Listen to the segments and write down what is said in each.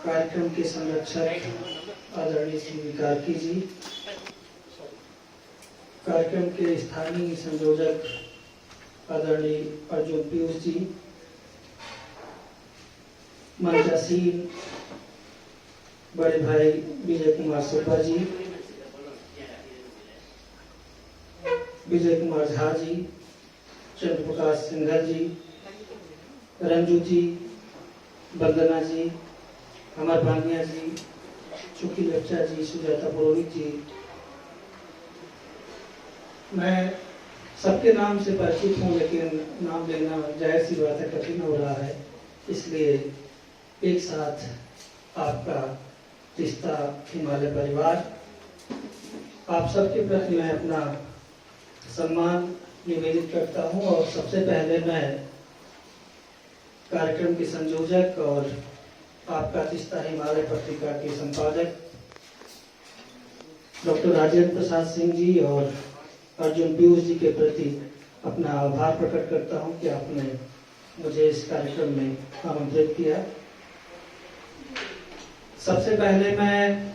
कार्यक्रम के संरक्षक आदरणीय श्री विकार्की जी, कार्यक्रम के स्थानीय संयोजक आदरणीय अर्जुन पीयूष जी, मंचासीन बड़े भाई विजय कुमार सुब्बा जी, विजय कुमार झा जी, चंद्र प्रकाश सिंघल जी, रंजू जी, वंदना जी, अमर भानिया जी, चुकी बच्चा जी, सुजाता पुरोहित जी। मैं सबके नाम से परिचित हूँ, लेकिन नाम लेना जायज़ सी बात है, कठिन हो रहा है, इसलिए एक साथ आपका रिश्ता हिमालय परिवार, आप सबके प्रति मैं अपना सम्मान निवेदित करता हूँ। और सबसे पहले मैं कार्यक्रम के संयोजक और आपका रिश्ता हिमालय पत्रिका के संपादक डॉक्टर राजेंद्र प्रसाद सिंह जी और अर्जुन पीयूष जी के प्रति अपना आभार प्रकट करता हूं कि आपने मुझे इस कार्यक्रम में आमंत्रित किया। सबसे पहले मैं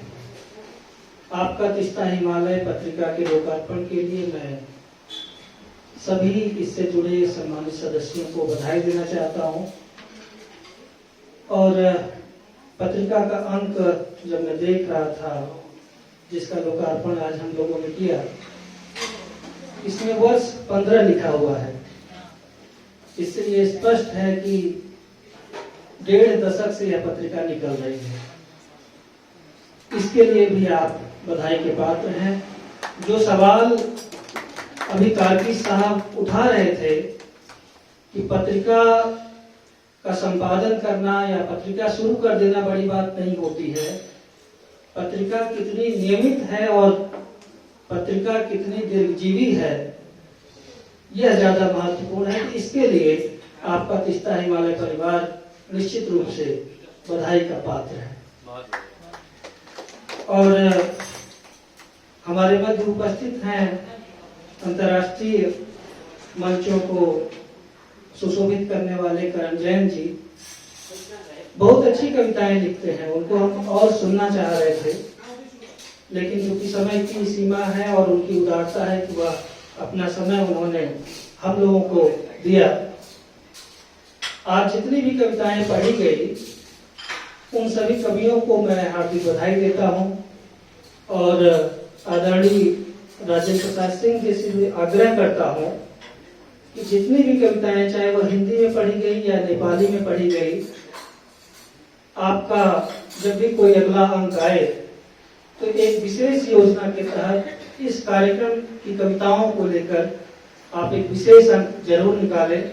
आपका रिश्ता हिमालय पत्रिका के लोकार्पण के लिए मैं सभी इससे जुड़े सम्मानित सदस्यों को बधाई देना चाहता हूं। और पत्रिका का अंक जब मैं देख रहा था, जिसका लोकार्पण आज हम लोगों ने किया, इसमें वर्ष 15 लिखा हुआ है। इससे ये स्पष्ट है कि 1.5 दशक से यह पत्रिका निकल रही है। इसके लिए भी आप बधाई के पात्र हैं। जो सवाल अभी कार्की साहब उठा रहे थे कि पत्रिका का संपादन करना या पत्रिका शुरू कर देना बड़ी बात नहीं होती है, पत्रिका कितनी नियमित है और पत्रिका कितनी दीर्घजीवी है, यह ज्यादा महत्वपूर्ण है। इसके लिए आपका रिश्ता हिमालय परिवार निश्चित रूप से बधाई का पात्र है। और हमारे मध्य उपस्थित हैं अंतर्राष्ट्रीय मंचों को सुशोभित करने वाले करण जैन जी, बहुत अच्छी कविताएं लिखते हैं, उनको हम और सुनना चाह रहे थे, लेकिन क्योंकि समय की सीमा है और उनकी उदारता है कि वह अपना समय उन्होंने हम लोगों को दिया। आज जितनी भी कविताएं पढ़ी गई, उन सभी कवियों को मैं हार्दिक बधाई देता हूं और आदरणीय राजेंद्र प्रसाद सिंह जी से आग्रह करता हूं कि जितनी भी कविताएं, चाहे वह हिंदी में पढ़ी गई या नेपाली में पढ़ी गई, आपका जब भी कोई अगला अंक आए तो एक विशेष योजना के तहत इस कार्यक्रम की कविताओं को लेकर आप एक विशेष अंक जरूर निकालें।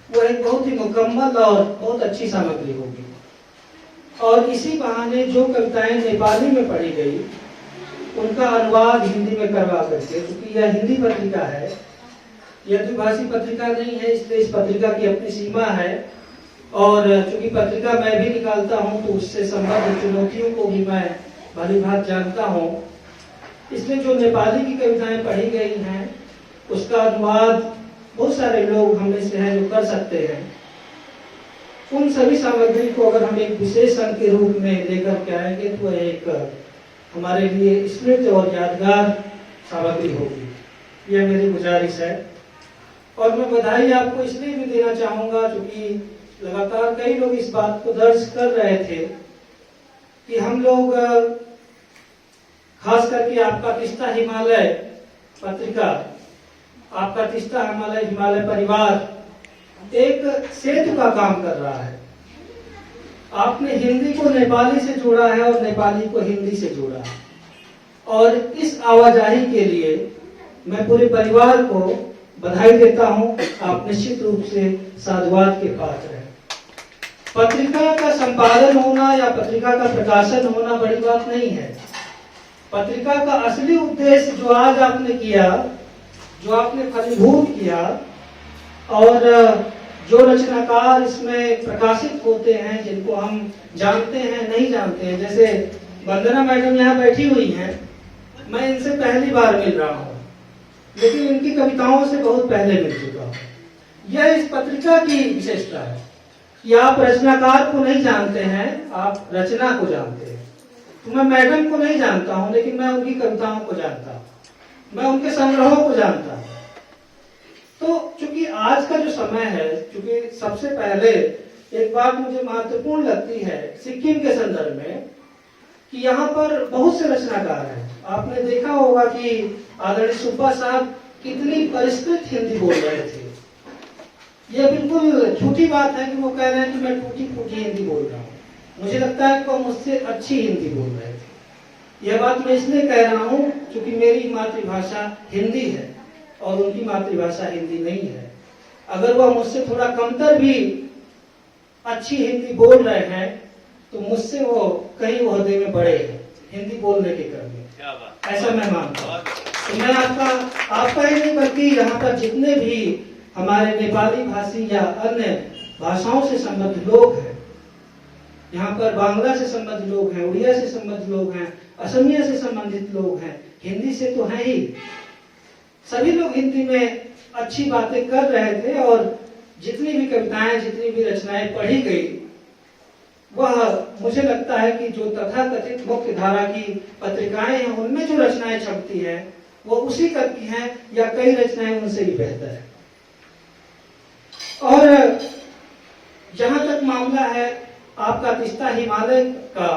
वह एक बहुत ही मुकम्मल और बहुत अच्छी सामग्री होगी। और इसी बहाने जो कविताएं नेपाली में पढ़ी गई, उनका अनुवाद हिंदी में करवा करके, क्योंकि यह हिंदी पत्रिका है, यह द्विभाषी पत्रिका नहीं है, इसलिए इस पत्रिका की अपनी सीमा है। और चूंकि पत्रिका मैं भी निकालता हूं, तो उससे संबंधित चुनौतियों को भी मैं भली भांति जानता हूं। इसलिए जो नेपाली की कविताएं पढ़ी गई हैं, उसका अनुवाद बहुत सारे लोग हम में से हैं जो कर सकते हैं। उन सभी सामग्री को अगर हम एक विशेष अंक के रूप में लेकर के आएंगे तो एक हमारे लिए स्मृति और यादगार सामग्री होगी। यह मेरी गुजारिश है। और मैं बधाई आपको इसलिए भी देना चाहूंगा क्योंकि लगातार कई लोग इस बात को दर्ज कर रहे थे कि हम लोग, खास करके आपका रिश्ता हिमालय पत्रिका, आपका रिश्ता हिमालय परिवार एक सेतु का काम कर रहा है। आपने हिंदी को नेपाली से जोड़ा है और नेपाली को हिंदी से जोड़ा है। और इस आवाजाही के लिए मैं पूरे परिवार को बधाई देता हूं। आप निश्चित रूप से साधुवाद के पात्र हैं। पत्रिका का संपादन होना या पत्रिका का प्रकाशन होना बड़ी बात नहीं है। पत्रिका का असली उद्देश्य जो आज आपने किया, जो आपने फलीभूत किया, और जो रचनाकार इसमें प्रकाशित होते हैं, जिनको हम जानते हैं नहीं जानते हैं, जैसे वंदना मैडम यहाँ बैठी हुई हैं, मैं इनसे पहली बार मिल रहा हूँ, लेकिन इनकी कविताओं से बहुत पहले मिल चुका हूँ। यह इस पत्रिका की विशेषता है। कि आप रचनाकार को नहीं जानते हैं, आप रचना को जानते हैं। तो मैं मैडम को नहीं जानता हूं, लेकिन मैं उनकी कविताओं को जानता हूं, मैं उनके संग्रहों को जानता हूं। तो चूंकि आज का जो समय है, चूंकि सबसे पहले एक बात मुझे महत्वपूर्ण लगती है सिक्किम के संदर्भ में कि यहाँ पर बहुत से रचनाकार हैं। आपने देखा होगा कि आदरणीय सुब्बा साहब कितनी परिष्कृत हिंदी बोल रहे थे। यह बिल्कुल झूठी बात है कि वो कह रहे हैं कि मैं टूटी फूटी हिंदी बोल रहा हूँ। मुझे लगता है कि वो मुझसे अच्छी हिंदी बोल रहे थे। यह बात मैं इसलिए कह रहा हूँ क्योंकि मेरी मातृभाषा हिंदी है और उनकी मातृभाषा हिंदी नहीं है। अगर वह मुझसे थोड़ा कमतर भी अच्छी हिंदी बोल रहे हैं तो मुझसे वो कई ओहदे में बड़े हैं हिंदी बोलने के क्रम में, ऐसा मैं मानता हूँ। तो मैं आपका ही नहीं बल्कि यहाँ पर जितने भी हमारे नेपाली भाषी या अन्य भाषाओं से संबद्ध लोग हैं, यहाँ पर बांग्ला से संबद्ध लोग हैं, उड़िया से संबद्ध लोग हैं, असमिया से संबंधित लोग हैं, हिंदी से तो हैं ही, सभी लोग हिंदी में अच्छी बातें कर रहे थे। और जितनी भी कविताएं, जितनी भी रचनाएं पढ़ी गई, वह मुझे लगता है कि जो तथाकथित मुख्य धारा की पत्रिकाएं हैं उनमें जो रचनाएं छपती हैं वो उसी कद की हैं या कई रचनाएं उनसे भी बेहतर है। और जहां तक मामला है आपका तिस्ता हिमालय का,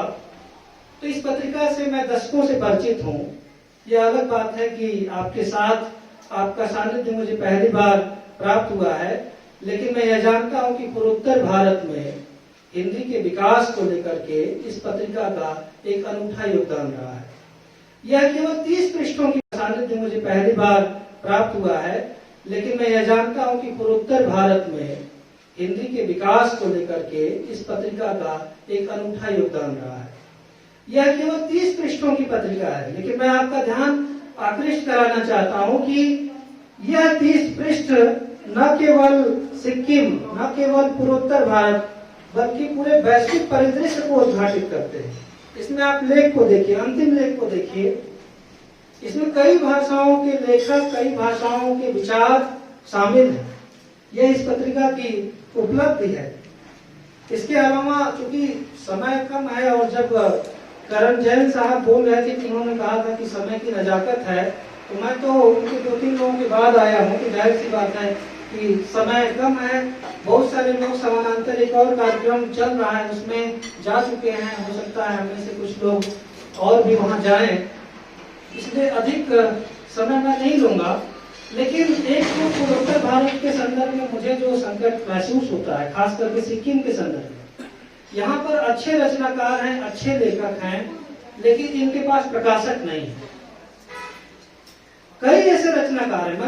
तो इस पत्रिका से मैं दशकों से परिचित हूँ। यह अलग बात है कि आपके साथ आपका सानिध्य मुझे पहली बार प्राप्त हुआ है, लेकिन मैं यह जानता हूँ कि पूर्वोत्तर भारत में हिंदी के विकास को लेकर के इस पत्रिका का एक अनूठा योगदान रहा है। यह केवल 30 पृष्ठों की सानिध्य मुझे पहली बार प्राप्त हुआ है, लेकिन मैं यह जानता हूँ कि पूर्वोत्तर भारत में हिंदी के विकास को लेकर के इस पत्रिका का एक अनूठा योगदान रहा है। यह केवल 30 पृष्ठों की पत्रिका है, लेकिन मैं आपका ध्यान आकृष्ट कराना चाहता हूँ कि यह 30 पृष्ठ न केवल सिक्किम, न केवल पूर्वोत्तर भारत, बल्कि पूरे वैश्विक परिदृश्य को उद्घाटित करते हैं। इसमें आप लेख को देखिए, अंतिम लेख को देखिए, इसमें कई भाषाओं के लेखक, कई भाषाओं के विचार शामिल हैं। यह इस पत्रिका की उपलब्धि है। इसके अलावा चूंकि समय कम है और जब करण जैन साहब बोल रहे थे कि उन्होंने कहा था कि समय की नजाकत है, तो मैं तो उनके 2-3 लोगों के बाद आया हूँ कि जाहिर सी बात है कि समय कम है। बहुत सारे लोग समानांतर एक और कार्यक्रम चल रहा है उसमें जा चुके हैं, हो सकता है हमें से कुछ लोग और भी वहां जाएं, इसलिए अधिक समय मैं नहीं लूंगा। लेकिन एक तो पूर्वोत्तर भारत के संदर्भ में मुझे जो संकट महसूस होता है, खास करके सिक्किम के संदर्भ में, यहाँ पर अच्छे रचनाकार हैं, अच्छे लेखक हैं, लेकिन इनके पास प्रकाशक नहीं है। कई ऐसे रचनाकार हैं,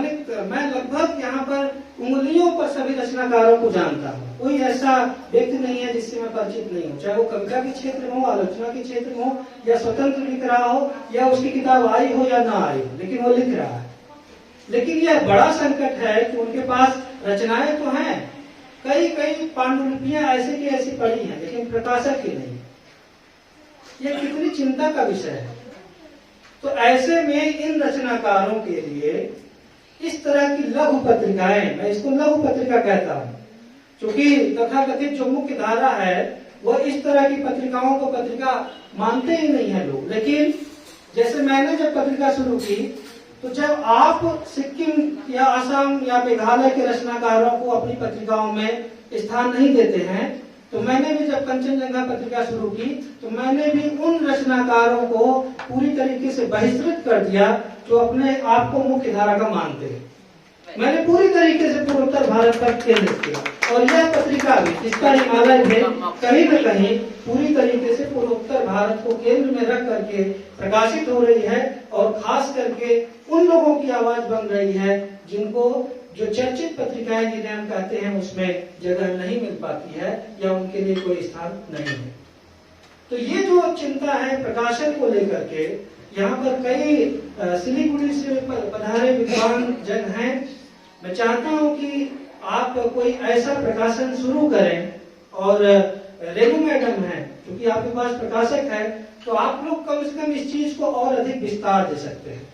मैं लगभग यहाँ पर उंगलियों पर सभी रचनाकारों को जानता हूँ। कोई ऐसा व्यक्ति नहीं है जिससे मैं परिचित नहीं हूँ, चाहे वो कविता के क्षेत्र में हो, आलोचना के क्षेत्र में हो, या स्वतंत्र लिख रहा हो, या उसकी किताब आई हो या ना आई हो, लेकिन वो लिख रहा है। लेकिन यह बड़ा संकट है कि उनके पास रचनाएं तो हैं, कई पांडुलिपियां ऐसे की ऐसी पड़ी हैं, लेकिन प्रकाशक ही नहीं। यह कितनी चिंता का विषय है। तो ऐसे में इन रचनाकारों के लिए इस तरह की लघु पत्रिकाएं, मैं इसको लघु पत्रिका कहता हूं, क्योंकि तथाकथित जो मुख्य धारा है वह इस तरह की पत्रिकाओं को पत्रिका मानते ही नहीं है लोग। लेकिन जैसे मैंने जब पत्रिका शुरू की, तो जब आप सिक्किम या असम या मेघालय के रचनाकारों को अपनी पत्रिकाओं में स्थान नहीं देते हैं, तो मैंने भी जब कंचनजंगा पत्रिका शुरू की तो मैंने भी उन रचनाकारों को पूरी तरीके से बहिष्कृत कर दिया जो अपने आप को मुख्य धारा का मानते हैं। मैंने पूरी तरीके से पूर्वोत्तर भारत पर केंद्रित किया और यह पत्रिका भी, जिसका हिमालय में कहीं न कहीं पूरी तरीके से पूर्वोत्तर भारत को केंद्र में रख करके प्रकाशित हो रही है और खास करके उन लोगों की आवाज बन रही है जिनको जो चर्चित पत्रिकाएं जिन्हें हम कहते हैं उसमें जगह नहीं मिल पाती है या उनके लिए कोई स्थान नहीं है। तो ये जो चिंता है प्रकाशन को लेकर के, यहाँ पर कई सिलीगुड़ी से पधारे विद्वान जन हैं। मैं चाहता हूँ कि आप कोई ऐसा प्रकाशन शुरू करें, और रेणु मैडम है, क्योंकि आपके पास प्रकाशक है, तो आप लोग कम से कम इस चीज को और अधिक विस्तार दे सकते हैं।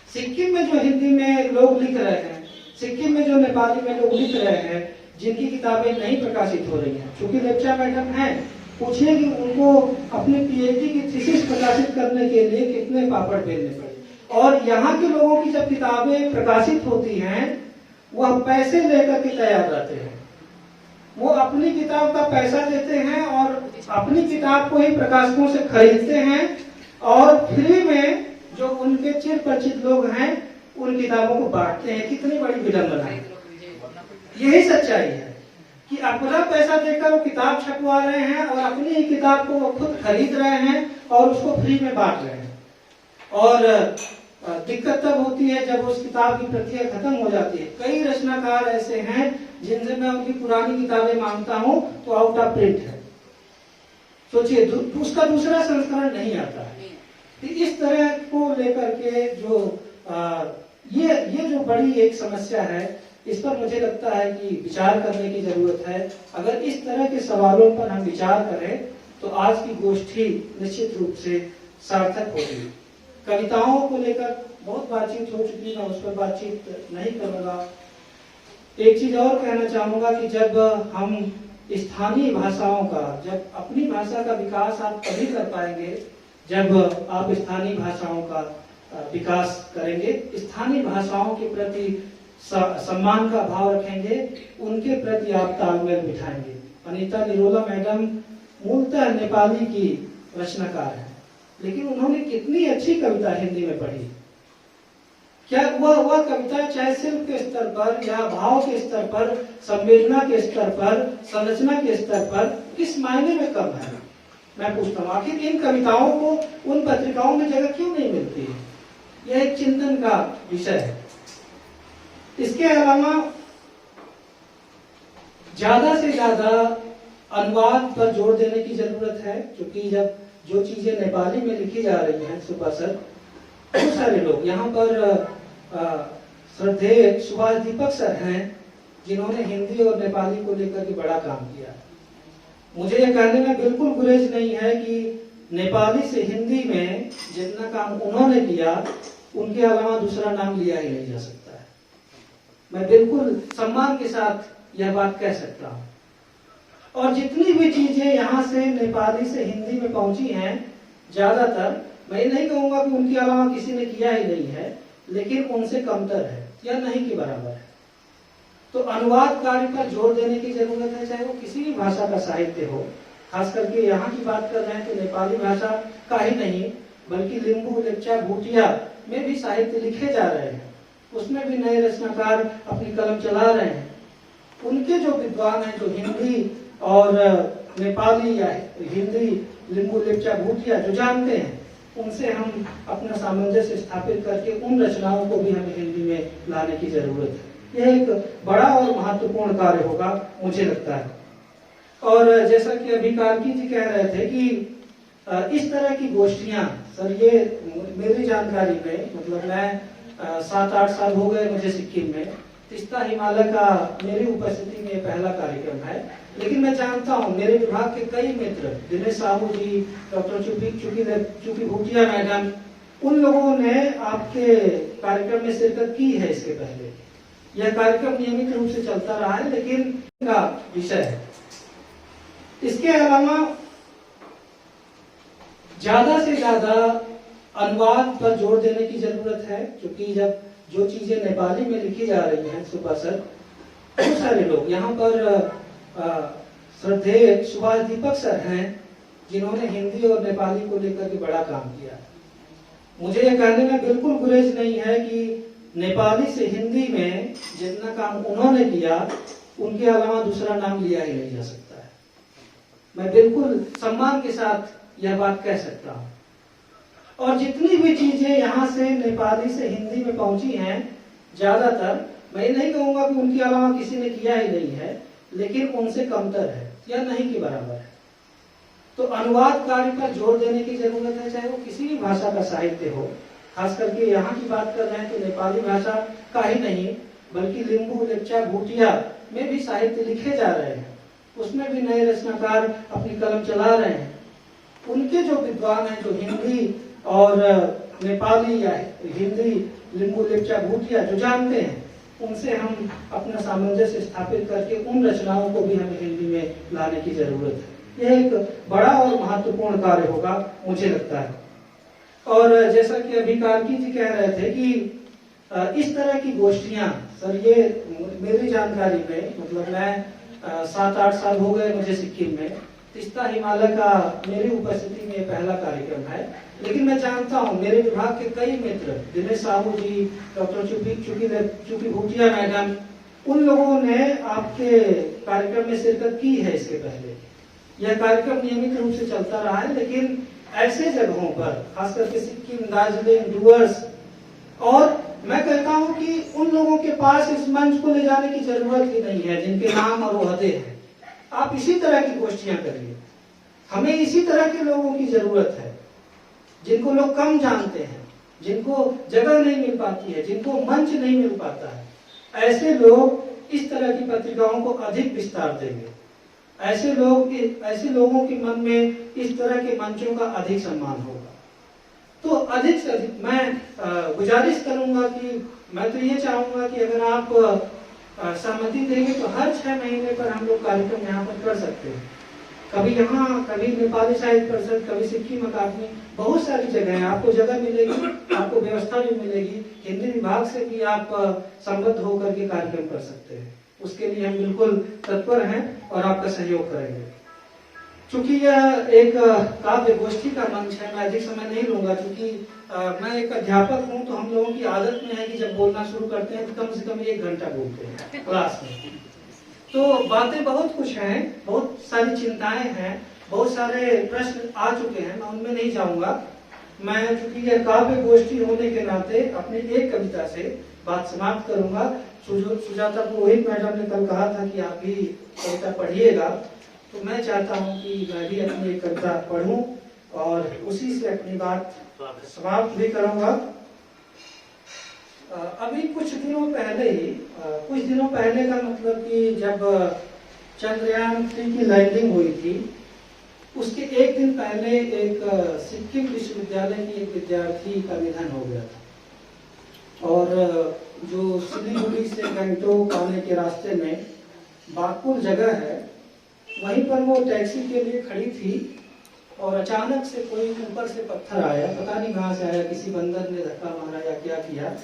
सिक्किम में जो हिंदी में लोग लिख रहे हैं, सिक्किम में जो नेपाली में लोग लिख रहे हैं, जिनकी किताबें नहीं प्रकाशित हो रही हैं। चूंकि लेप्चा मैडम हैं, पूछिए कि उनको अपने पीएचडी की थीसिस प्रकाशित करने के लिए कितने पापड़ बेलने पड़े। और यहाँ के लोगों की जब किताबें प्रकाशित होती हैं, वह पैसे लेकर के तैयार रहते हैं। वो अपनी किताब का पैसा देते हैं और अपनी किताब को ही प्रकाशकों से खरीदते हैं और फ्री में जो उनके चिर परिचित लोग हैं उन किताबों को बांटते हैं। कितनी बड़ी विडंबना है। यही सच्चाई है कि अपना पैसा देकर वो किताब छपवा रहे हैं और अपनी ही किताब को वो खुद खरीद रहे हैं और उसको फ्री में बांट रहे हैं। और दिक्कत तब होती है जब उस किताब की प्रतियां खत्म हो जाती है। कई रचनाकार ऐसे हैं जिनसे मैं उनकी पुरानी किताबें मांगता हूं तो आउट ऑफ प्रिंट है। सोचिए, उसका दूसरा संस्करण नहीं आता है। तो इस तरह को लेकर के जो ये जो बड़ी एक समस्या है, इस पर मुझे लगता है कि विचार करने की जरूरत है। अगर इस तरह के सवालों पर हम विचार करें तो आज की गोष्ठी निश्चित रूप से सार्थक होगी। कविताओं को लेकर बहुत बातचीत हो चुकी, मैं उस पर बातचीत नहीं करूंगा। एक चीज और कहना चाहूंगा कि जब हम स्थानीय भाषाओं का, जब अपनी भाषा का विकास आप तभी कर पाएंगे जब आप स्थानीय भाषाओं का विकास करेंगे, स्थानीय भाषाओं के प्रति सम्मान का भाव रखेंगे, उनके प्रति आप तालमेल बिठाएंगे। अनीता निरोला मैडम मूलतः नेपाली की रचनाकार है, लेकिन उन्होंने कितनी अच्छी कविता हिंदी में पढ़ी। क्या वह कविता चाहे शिल्प के स्तर पर या भाव के स्तर पर, संवेदना के स्तर पर, संरचना के स्तर पर किस मायने में कम है? मैं पूछता हूँ, आखिर इन कविताओं को उन पत्रिकाओं में जगह क्यों नहीं मिलती है? यह एक चिंतन का विषय है। इसके अलावा ज्यादा से ज्यादा अनुवाद पर जोर देने की जरूरत है, क्योंकि जब जो चीजें नेपाली में लिखी जा रही हैं, सुबह सर बहुत सारे लोग यहाँ पर श्रद्धेय सुभाष दीपक सर हैं जिन्होंने हिंदी और नेपाली को लेकर के बड़ा काम किया। मुझे यह कहने में बिल्कुल गुरेज नहीं है कि नेपाली से हिंदी में जितना काम उन्होंने किया, उनके अलावा दूसरा नाम लिया ही नहीं जा सकता है। मैं बिल्कुल सम्मान के साथ यह बात कह सकता हूँ। और जितनी भी चीजें यहाँ से नेपाली से हिंदी में पहुंची हैं, ज्यादातर, मैं ये नहीं कहूंगा कि उनके अलावा किसी ने किया ही नहीं है, लेकिन उनसे कमतर है या नहीं के बराबर है। तो अनुवाद कार्य पर जोर देने की जरूरत है, चाहे वो किसी भी भाषा का साहित्य हो। खास करके यहाँ की बात कर रहे हैं तो नेपाली भाषा का ही नहीं, बल्कि लिंबू, लेप्चा, भूटिया में भी साहित्य लिखे जा रहे हैं। उसमें भी नए रचनाकार अपनी कलम चला रहे हैं। उनके जो विद्वान हैं, जो हिंदी और नेपाली या हिंदी, लिंबू, लेप्चा, भूटिया जो जानते हैं, उनसे हम अपना सामंजस्य स्थापित करके उन रचनाओं को भी हमें हिंदी में लाने की जरूरत है। यह एक बड़ा और महत्वपूर्ण कार्य होगा, मुझे लगता है। और जैसा कि अभी कार्की जी कह रहे थे कि इस तरह की गोष्ठियां, सर ये मेरी जानकारी में, मतलब मैं 7-8 साल हो गए मुझे सिक्किम में, तिस्ता हिमालय का मेरी उपस्थिति में पहला कार्यक्रम है। लेकिन मैं जानता हूँ मेरे विभाग के कई मित्र, दिनेश साहू जी, डॉक्टर चुकी भूटिया मैडम, उन लोगों ने आपके कार्यक्रम में शिरकत की है। इसके पहले यह कार्यक्रम नियमित रूप से चलता रहा है, लेकिन का विषय है। इसके अलावा ज्यादा से ज्यादा अनुवाद पर जोर देने की जरूरत है, क्योंकि जब जो चीजें नेपाली में लिखी जा रही हैं, सुबह सर बहुत सारे लोग यहाँ पर श्रद्धेय सुभाष दीपक सर हैं जिन्होंने हिंदी और नेपाली को लेकर के बड़ा काम किया। मुझे यह कहने में बिल्कुल गुरेज नहीं है कि नेपाली से हिंदी में जितना काम उन्होंने किया, उनके अलावा दूसरा नाम लिया ही नहीं जा सकता है। मैं बिल्कुल सम्मान के साथ यह बात कह सकता हूँ। और जितनी भी चीजें यहाँ से नेपाली से हिंदी में पहुंची हैं, ज्यादातर, मैं ये नहीं कहूंगा कि उनके अलावा किसी ने किया ही नहीं है, लेकिन उनसे कमतर है या नहीं के बराबर है। तो अनुवाद कार्य पर जोर देने की जरूरत है, चाहे वो किसी भी भाषा का साहित्य हो। खास करके यहाँ की बात कर रहे हैं तो नेपाली भाषा का ही नहीं, बल्कि लिंबू, लेप्चा, भूटिया में भी साहित्य लिखे जा रहे हैं। उसमें भी नए रचनाकार अपनी कलम चला रहे हैं। उनके जो विद्वान हैं, जो हिंदी और नेपाली या हिंदी, लिंबू, लेप्चा, भूटिया जो जानते हैं, उनसे हम अपना सामंजस्य स्थापित करके उन रचनाओं को भी हमें हिंदी में लाने की जरूरत है। यह एक बड़ा और महत्वपूर्ण कार्य होगा मुझे लगता है। और जैसा कि अभी कार्की जी कह रहे थे कि इस तरह की गोष्ठियां, सर ये मेरी जानकारी में, मतलब मैं 7-8 साल हो गए मुझे सिक्किम में, तिस्ता हिमालय का मेरी उपस्थिति में पहला कार्यक्रम है। लेकिन मैं जानता हूँ मेरे विभाग के कई मित्र, दिनेश साहू जी, डॉक्टर चुकी भूटिया मैडम, उन लोगों ने आपके कार्यक्रम में शिरकत की है इसके पहले। यह कार्यक्रम नियमित रूप से चलता रहा है, लेकिन ऐसे जगहों पर, खास करके सिक्किम, दार्जिलिंग, डुवर्स, और मैं कहता हूं कि उन लोगों के पास इस मंच को ले जाने की जरूरत ही नहीं है जिनके नाम और ओहदे हैं। आप इसी तरह की गोष्ठियां करिए। हमें इसी तरह के लोगों की जरूरत है जिनको लोग कम जानते हैं, जिनको जगह नहीं मिल पाती है, जिनको मंच नहीं मिल पाता है। ऐसे लोग इस तरह की पत्रिकाओं को अधिक विस्तार देंगे। ऐसे लोगों के मन में इस तरह के मंचों का अधिक सम्मान होगा। तो अधिक से अधिक मैं गुजारिश करूंगा कि मैं तो ये चाहूंगा कि अगर आप सहमति देंगे तो हर 6 महीने पर हम लोग कार्यक्रम यहाँ पर कर सकते हैं। कभी यहाँ, कभी नेपाली साहित्य परिषद, कभी सिक्किम अकादमी, बहुत सारी जगह है। आपको जगह मिलेगी, आपको व्यवस्था भी मिलेगी। हिंदी विभाग से भी आप संबद्ध होकर के कार्यक्रम कर सकते हैं। उसके लिए हम बिल्कुल तत्पर हैं और आपका सहयोग करेंगे। चूंकि यह एक काव्य गोष्ठी का मंच है, मैं अधिक समय नहीं लूंगा। चूंकि मैं एक अध्यापक हूं, तो हम लोगों की आदत में है कि जब बोलना शुरू करते हैं तो कम से कम 1 घंटा बोलते हैं क्लास में। तो बातें बहुत कुछ हैं, बहुत सारी चिंताएं हैं, बहुत सारे प्रश्न आ चुके हैं, मैं उनमें नहीं जाऊंगा। मैं चूंकि यह काव्य गोष्ठी होने के नाते अपनी एक कविता से बात समाप्त करूंगा। सुजाता पुरोहित मैडम ने कल कहा था कि आप भी कविता पढ़िएगा, तो मैं चाहता हूं कि मैं भी अपनी एक कविता पढ़ूं और उसी से अपनी बात समाप्त भी करूंगा। अभी कुछ दिनों पहले का मतलब कि जब चंद्रयान 3 की लैंडिंग हुई थी, उसके एक दिन पहले एक सिक्किम विश्वविद्यालय की एक विद्यार्थी का निधन हो गया था। और जो सिलीगुड़ी से गंगटोक आने के रास्ते में बागपुर जगह है, वहीं पर वो टैक्सी के लिए खड़ी थी और अचानक से कोई ऊपर से पत्थर आया, पता नहीं कहां से आया, किसी बंदर ने धक्का मारा या क्या किया।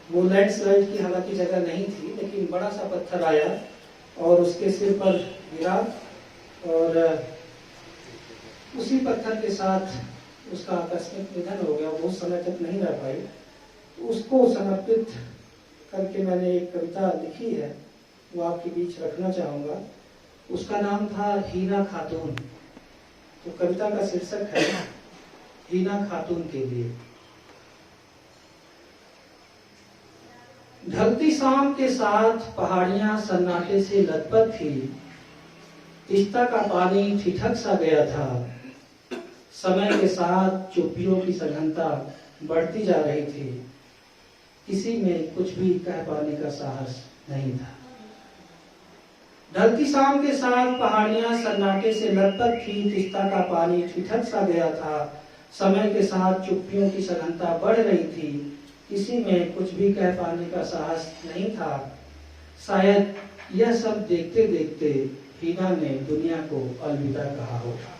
वो लैंडस्लाइड की हालांकि जगह नहीं थी, लेकिन बड़ा सा पत्थर आया और उसके सिर पर गिरा और उसी पत्थर के साथ उसका आकस्मिक निधन हो गया। बहुत समय तक नहीं रह पाई। उसको समर्पित करके मैंने एक कविता लिखी है, वो आपके बीच रखना चाहूंगा। उसका नाम था हीना खातून। तो कविता का शीर्षक है हीना खातून के लिए। ढलती शाम के साथ पहाड़ियां सन्नाटे से लथपथ थी। तिस्ता का पानी ठिठक सा गया था। समय के साथ चुप्पियों की सघनता बढ़ती जा रही थी। किसी में कुछ भी कह पाने का साहस नहीं था। ढलती शाम के साथ पहाड़ियां सन्नाटे से लथपथ थी। तिस्ता का पानी ठिठक सा गया था। समय के साथ चुप्पियों की सघनता बढ़ रही थी। किसी में कुछ भी कह पाने का साहस नहीं था। शायद यह सब देखते देखते हीना ने दुनिया को अलविदा कहा होगा।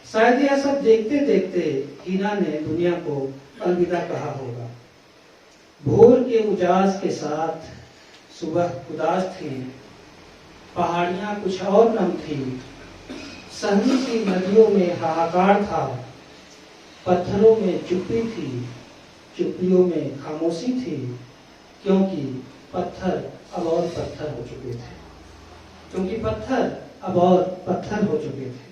शायद यह सब देखते देखते हीना ने दुनिया को अलविदा कहा होगा। भोर के उजास के साथ सुबह उदास थी। पहाड़ियां कुछ और नम थी। सहमी सी नदियों में हाहाकार था। पत्थरों में चुप्पी थी। चुप्पियों में खामोशी थी, क्योंकि पत्थर अब और पत्थर हो चुके थे। क्योंकि पत्थर अब और पत्थर हो चुके थे।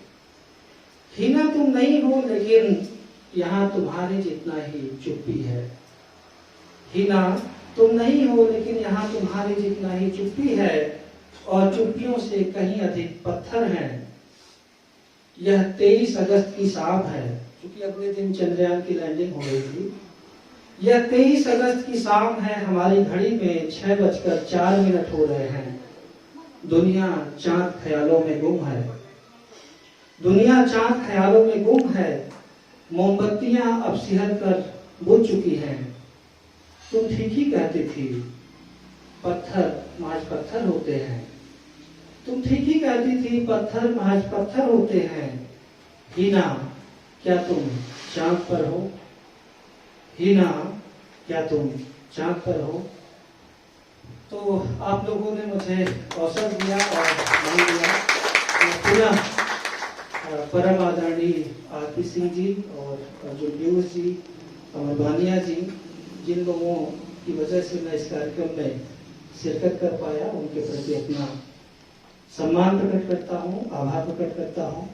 हीना तुम नहीं हो, लेकिन यहाँ तुम्हारे जितना ही चुप्पी है। हीना तुम नहीं हो, लेकिन यहाँ तुम्हारे जितना ही चुप्पी है और चुप्पियों से कहीं अधिक पत्थर हैं। यह 23 अगस्त की शाम है, क्योंकि अगले दिन चंद्रयान की लैंडिंग हो गई थी। यह 23 अगस्त की शाम है। हमारी घड़ी में 6:04 हो रहे हैं। दुनिया चांद ख्यालों में गुम है। दुनिया चांद ख्यालों में गुम है। मोमबत्तियां अब सिहर कर बुझ चुकी हैं। तुम ठीक ही कहती थी। पत्थर महज पत्थर होते हैं। तुम ठीक ही कहती थी, पत्थर महज पत्थर होते हैं। हीना, क्या तुम चांद पर हो? हीना, क्या तुम चांद पर हो? तो आप लोगों ने मुझे अवसर दिया और मान लिया। तो पुनः परम आदरणीय आरपी सिंह जी और अर्जुन ड्यूस जी, अमर भानिया जी, जिन लोगों की वजह से मैं इस कार्यक्रम में शिरकत कर पाया, उनके प्रति अपना सम्मान प्रकट करता हूँ, आभार प्रकट करता हूँ।